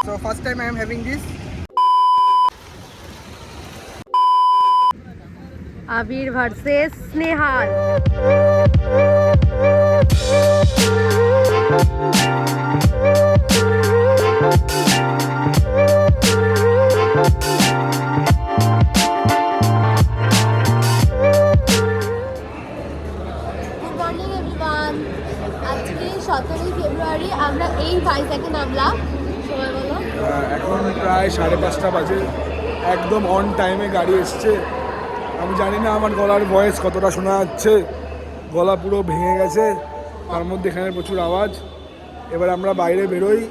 So first time I am having this. Abir versus Snehal. আজকে 17ই ফেব্রুয়ারি আমরা এই ভাইজ্যাগে নামলাম। সময় বলো? এখন প্রায় 5:30 বাজে। একদম অন টাইমে গাড়ি এসছে। আমি জানি না আমার গলার ভয়েস কতটা শোনা যাচ্ছে, গলা পুরো ভেঙে গেছে, তার মধ্যে এখানে প্রচুর আওয়াজ। এবার আমরা বাইরে বেরোই,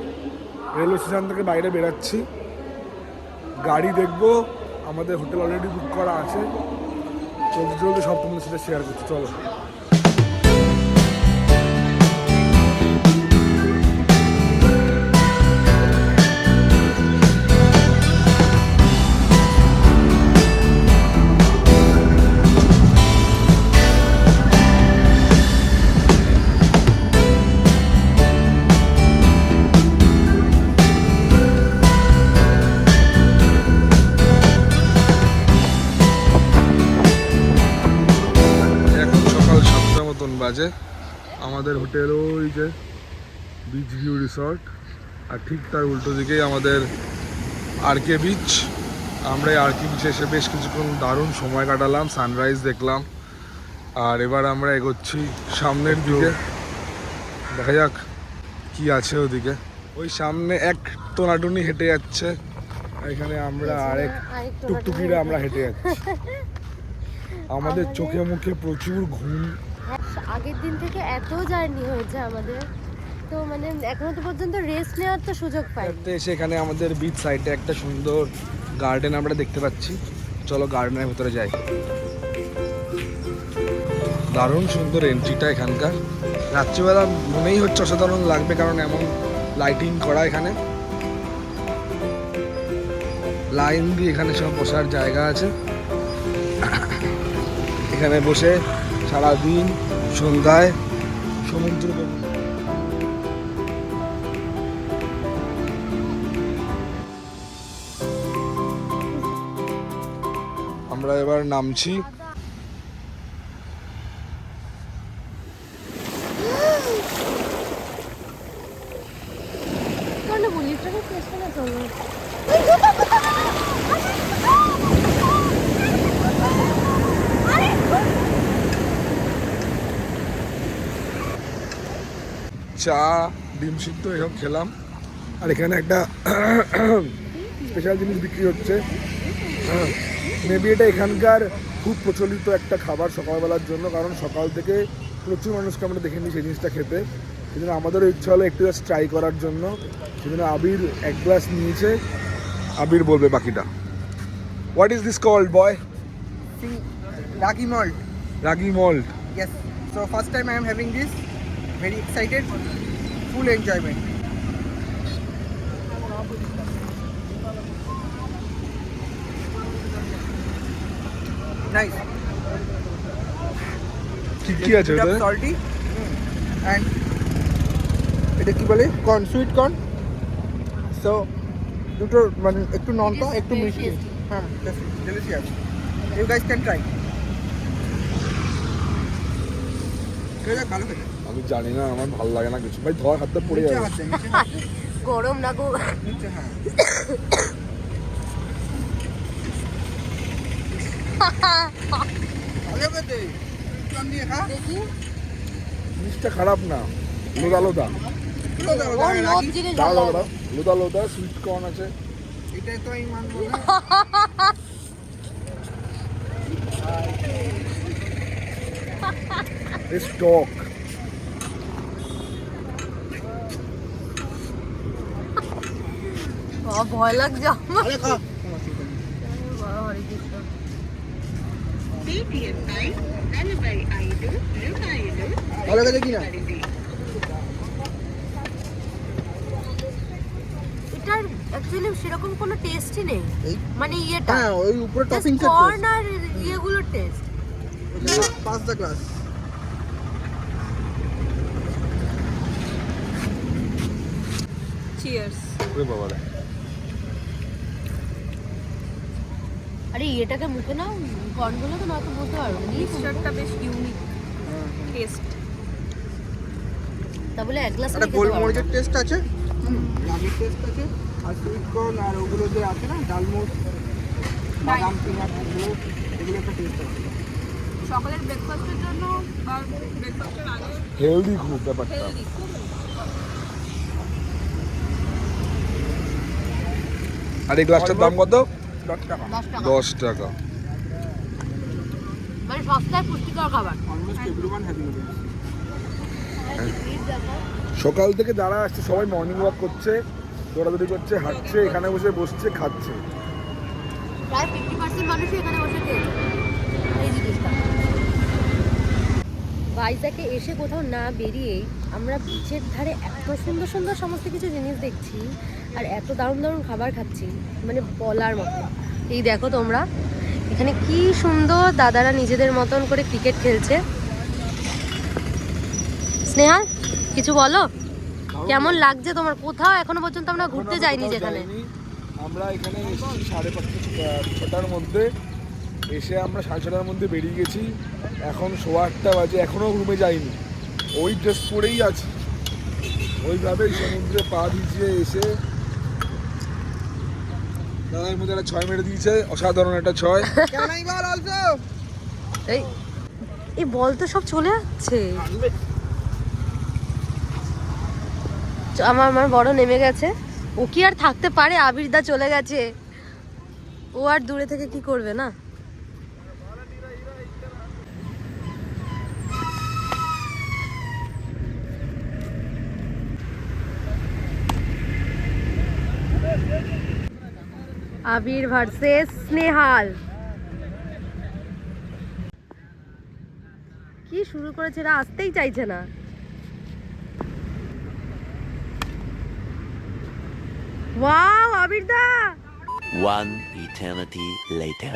রেলওয়ে স্টেশন থেকে বাইরে বেরাচ্ছি, গাড়ি দেখবো। আমাদের হোটেল অলরেডি বুক করা আছে, চলতে চলতে সব তোমাদের সাথে শেয়ার করছি। চলো। বাজে আমাদের হোটেল ওই যে বিচ ভিউ রিসর্ট, আর ঠিক তার উল্টো দিকেই আমাদের আরকে বিচ। আমরা এই আরকে বিচে এসে বেশ কিছুক্ষণ দারুণ সময় কাটালাম, সানরাইজ দেখলাম। আর এবার আমরা এগোচ্ছি সামনের দিকে, দেখা যাক কি আছে ওদিকে। ওই সামনে এক টোনাটুনি হেঁটে যাচ্ছে, এখানে আমরা আরেক টুকটুকিরা আমরা হেঁটে যাচ্ছি। আমাদের চোখে মুখে প্রচুর ঘুম। আগের দিন থেকে এত জার্নি হয়েছে আমাদের, তো মানে এখনো তো পর্যন্ত রেস্ট নেওয়ার তো সুযোগ পাই। সেখানে আমাদের বিচ সাইডে একটা সুন্দর গার্ডেন আমরা দেখতে পাচ্ছি। চলো গার্ডেনের ভিতরে যাই। দারুণ সুন্দর এন্ট্রিটা এখানকার। রাত্রিবেলা মনেই হচ্ছে অসাধারণ লাগবে, কারণ এমন লাইটিং করা এখানে। লাইন দিয়ে এখানে সব বসার জায়গা আছে, এখানে বসে সারাদিন সন্ধ্যায় সমুদ্র। আমরা এবার নামছি। চা, ডিম সিদ্ধ এসব খেলাম। আর এখানে একটা স্পেশাল জিনিস বিক্রি হচ্ছে, মেবি এটা এখানকার খুব প্রচলিত একটা খাবার সকালবেলার জন্য, কারণ সকাল থেকে প্রচুর মানুষকে আমরা দেখে নিই সেই জিনিসটা খেতে। সেই জন্য আমাদেরও ইচ্ছা হলো একটু জাস্ট ট্রাই করার জন্য। সেই জন্য আবির এক গ্লাস নিয়েছে, আবির বলবে বাকিটা। What is this called boy? Ragi malt. Ragi malt. Yes. So first time I am having this. Very excited. Full enjoyment. Nice. কি আছে ওটা? Salty. And এটা কি বলে? Corn, sweet corn. So দুটো মানে একটু ননটা একটু মিষ্টি। হ্যাঁ, delicious. You guys can try. ভালো খেতে। আমি জানি না, আমার ভালো লাগে না কিছু। ভাই ধর, হাতটা পড়ে যাবে। গরম না গো। হ্যাঁ। ভালো খেতে। চন দিয়ে খা। দেখি জিনিসটা খারাপ না, লোদা লোদা। লোদা লোদা সুইট কর্ন আছে। এটাই তো আমি মানবো না। স্টক ভয় লাগছে আমার। ভালো খেতে কিনা? এটার অ্যাকচুয়ালি সেরকম কোনো টেস্টই নেই, মানে ইয়েটা। হ্যাঁ, ওই উপরে টপিং সেট কর্ন আর ইয়েগুলোর taste. Pass the class. Cheers. ওরে বাবা রে। আরে এটাকে মুখে নাও, কর্নগুলো তো না তো বলতে পারবো না। মিক্সচারটা বেশ ইউনিক টেস্ট। তা বলে এক গ্লাস একটা গোলমরিচের টেস্ট আছে, রাগের টেস্ট আছে, আর সুইট কর্ন আর ওগুলো যে আছে না ডালমোট, বাদাম পিনাট, এগুলো একটা টেস্ট আছে। সকালের ব্রেকফাস্টের জন্য বা ব্রেকফাস্টের আগে হেলদি খুব ব্যাপারটা। হেলদি খুব। আর এই গ্লাসটার দাম কত? 10 টাকা। 10 টাকা। মানে সস্তায় পুষ্টিকর খাবার। Almost everyone having this. সকাল থেকে যারা আসছে সবাই মর্নিং ওয়াক করছে, দৌড়াদৌড়ি করছে, হাঁটছে, এখানে বসে বসছে, খাচ্ছে। প্রায় 50% মানুষই এখানে বসে খেয়েছে এই জিনিসটা। ভাইজ্যাকে এসে কোথাও না বেরিয়েই আমরা বিচের ধারে এত সুন্দর সুন্দর সমস্ত কিছু জিনিস দেখছি আর এত দারুণ দারুণ খাবার খাচ্ছি, মানে বলার মতো। এই দেখো তোমরা, এখানে কি সুন্দর দাদারা নিজেদের মতন করে ক্রিকেট খেলছে। স্নেহা কিছু বলো, কেমন লাগছে তোমার? কোথাও এখনো পর্যন্ত আমরা ঘুরতে যাইনি যেখানে। আমরা এখানে এসেছি 5:30-6টার মধ্যে, এসে আমরা 6:30টার মধ্যে বেরিয়ে গেছি। এখন 8:15 বাজে, এখনও রুমে যাইনি। ওই ড্রেস পরেই আছি, ওইভাবেই সমুদ্রে পা ভিজিয়ে এসে দাদার মধ্যে একটা 6 মেরে দিয়েছে, অসাধারণ একটা 6। Can I ball also? এই বল তো সব চলে যাচ্ছে। আমার বড় নেমে গেছে, ও কি আর থাকতে পারে? আবিরদা চলে গেছে, ও আর দূরে থেকে কি করবে না। আবির ভার্সেস স্নেহাল। কি শুরু করেছে, এরা আসতেই চাইছে না। ওয়াও আবিরদা! One eternity later.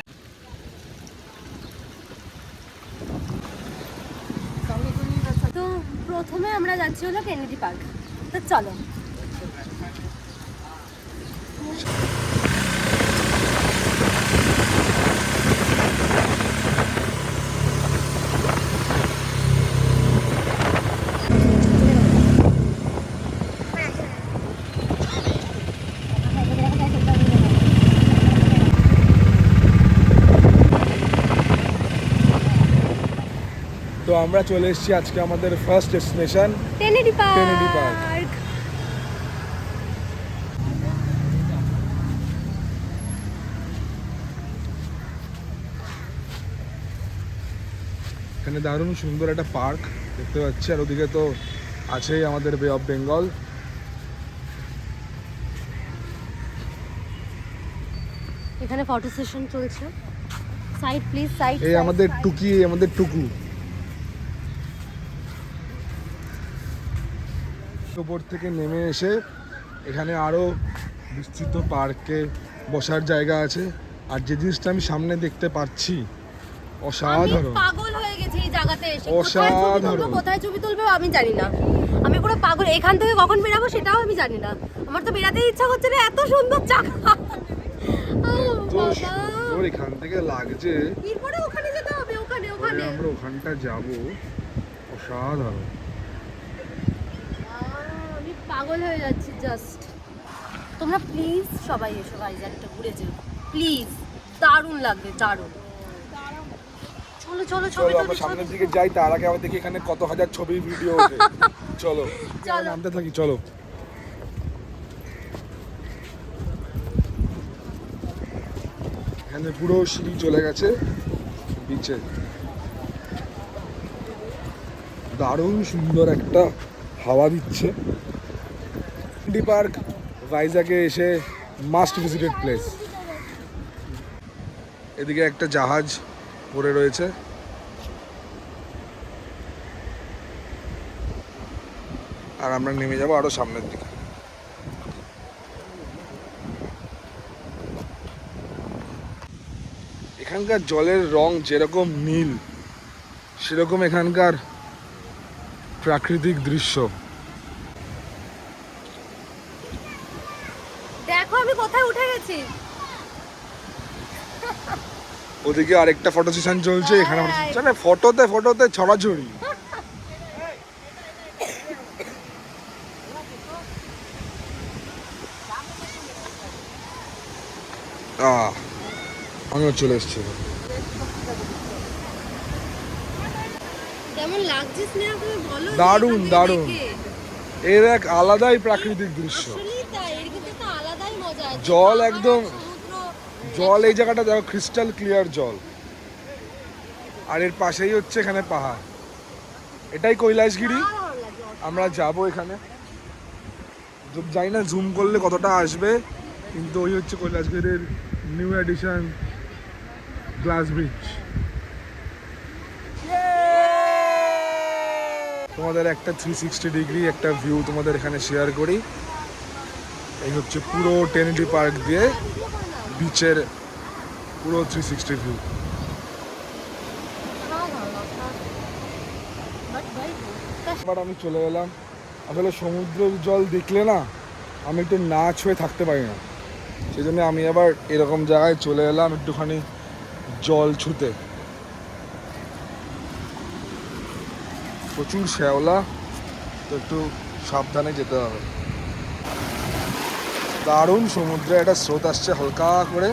তো প্রথমে আমরা যাচ্ছি হলো কেনেডি পার্ক, তো চলো। তো আমরা চলে এসেছি আজকে আমাদের first destination Kennedy Kennedy park. Park. এখানে দারুণ সুন্দর একটা পার্ক দেখতে পাচ্ছি, আর ওদিকে তো আছেই আমাদের বে অফ বেঙ্গল। এখানে ফটো সেশন চলছে। Side please, side. এই আমাদের টুকি, এই আমাদের টুকু। উপর থেকে নেমে এসে এখানে আরো বিস্তৃত পার্কে বসার জায়গা আছে। আর যে জিনিসটা আমি সামনে দেখতে পাচ্ছি অসাধারণ, পাগল হয়ে গেছি এই জায়গাতে এসে। অসাধারণ। কোথায় ছবি তুলবো আমি জানি না, আমি পুরো পাগল। এখান থেকে কখন বেরাবো সেটাও আমি জানি না। আমার তো বেরাতে ইচ্ছা করছে না, এত সুন্দর জায়গা। তো সুন্দর এখান থেকে লাগছে। এরপরে ওখানে যেতে হবে, ওখানে আমরা ওখানটা যাব, অসাধারণ। আমি পাগল হয়ে যাচ্ছি জাস্ট। তোমরা প্লিজ সবাই এসো ভাইজ্যাকটা ঘুরে যেও প্লিজ, দারুণ লাগবে, দারুণ। চলো চলো চলো ছবি আমরা তুলি, সামনের ছবি দিকে যাই, তার আগে আবার দেখি এখানে কত হাজার ছবি ভিডিও ওঠে। চলো চলো। নামতে থাকি, চলো। এখানে পুরো সিঁড়ি চলে গেছে বিচে। দারুণ সুন্দর একটা হাওয়া দিচ্ছে। কেনেডি পার্ক ভাইজ্যাগে এসে মাস্ট ভিজিটেড প্লেস। এদিকে একটা জাহাজ পড়ে রয়েছে, আর আমরা নেমে যাব আরো সামনের দিকে। এখানকার জলের রং যেরকম নীল, সেরকম এখানকার প্রাকৃতিক দৃশ্য। দেখো আমি কোথায় উঠে গেছি। ওদিকে আরেকটা ফটো সেশন চলছে, এখানে ফটোতে ফটোতে ছড়াছড়ি। আমিও চলে এসছি। কেমন লাগছে স্নেহা তুমি বলো? দারুণ দারুণ, এর এক আলাদাই প্রাকৃতিক দৃশ্য। আসলেই তাই, এর কিন্তু একটা আলাদাই মজা আছে। জল একদম, সমুদ্র জল এই জায়গাটা দেখো ক্রিস্টাল ক্লিয়ার জল, আর এর পাশেই হচ্ছে এখানে পাহাড়, এটাই কৈলাসগিরি। আমরা যাব এখানে, জানি না জুম করলে কতটা আসবে, কিন্তু ওই হচ্ছে কৈলাসগিরির নিউ এডিশন গ্লাস ব্রিজ। তোমাদের একটা 360 ডিগ্রি একটা ভিউ তোমাদের এখানে শেয়ার করি। এই হচ্ছে পুরো টেনিটি পার্ক দিয়ে বিচের পুরো 360 ভিউ। এবার আমি চলে এলাম, আসলে সমুদ্রের জল দেখলে না আমি একটু না ছুঁয়ে থাকতে পারি না, সেই জন্য আমি আবার এরকম জায়গায় চলে এলাম একটুখানি জল ছুঁতে। প্রচুর শ্যাওলা, তো একটু সাবধানে যেতে হবে। দারুণ সমুদ্রে একটা স্রোত আসছে হালকা করে।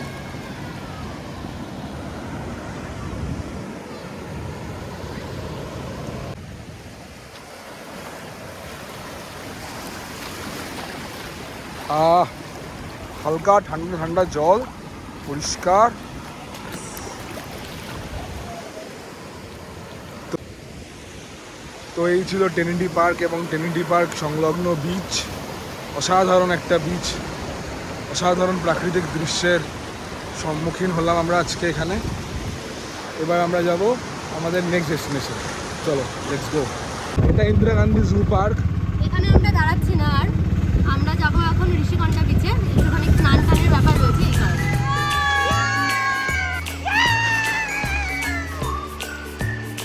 হালকা ঠান্ডা ঠান্ডা জল, পরিষ্কার। তো এই ছিল টেনিটি পার্ক এবং টেনিটি পার্ক সংলগ্ন বিচ। অসাধারণ একটা বিচ, অসাধারণ প্রাকৃতিক দৃশ্যের সম্মুখীন হলাম আমরা আজকে এখানে। এবার আমরা যাব আমাদের নেক্সট ডেস্টিনেশন। চলো লেটস গো। এটা ইন্দিরা গান্ধী জু পার্ক। এখানে আমরা দাঁড়াচ্ছি না আর, আমরা যাব এখন ঋষিকণ্ঠা বিচে, একটুখানি স্নান টানের ব্যাপার রয়েছে এই কারণে।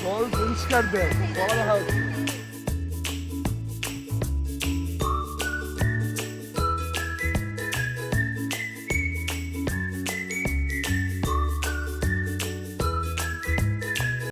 জল পরিষ্কার দেয়, জল দেখা যাচ্ছে।